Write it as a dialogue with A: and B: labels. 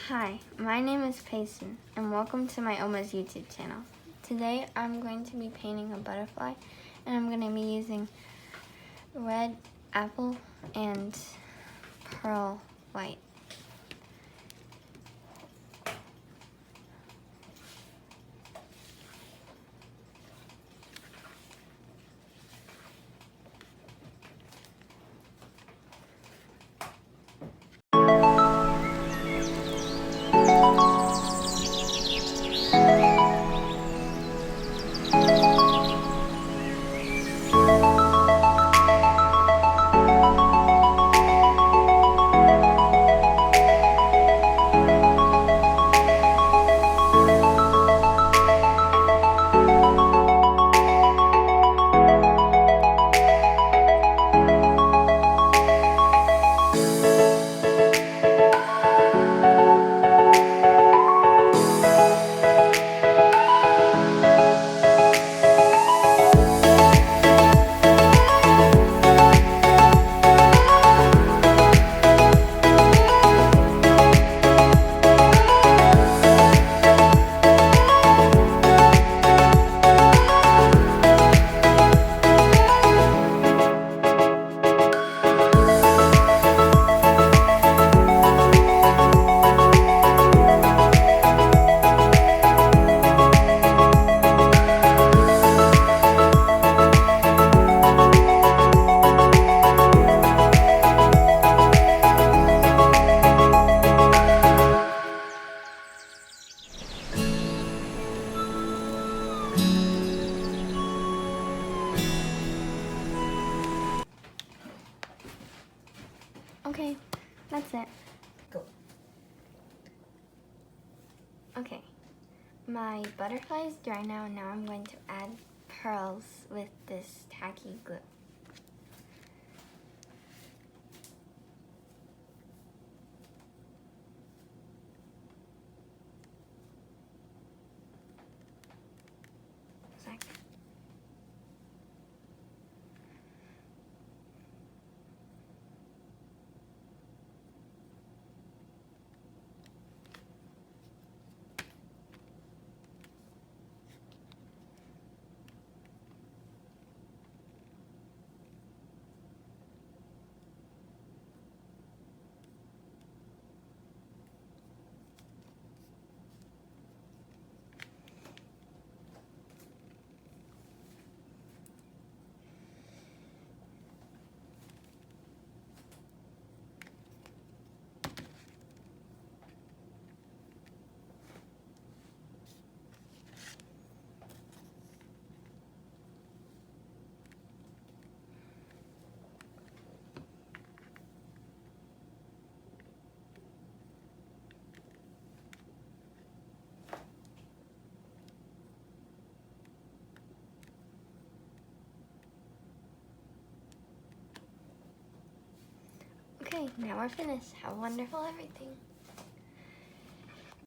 A: Hi, my name is Payson, and welcome to my Oma's YouTube channel. Today I'm going to be painting a butterfly, and I'm going to be using red apple and pearl white. Okay, that's it.
B: Go.
A: Okay, my butterfly is dry now, and now I'm going to add pearls with this tacky glue. Second. Okay, now we're finished. Have wonderful everything.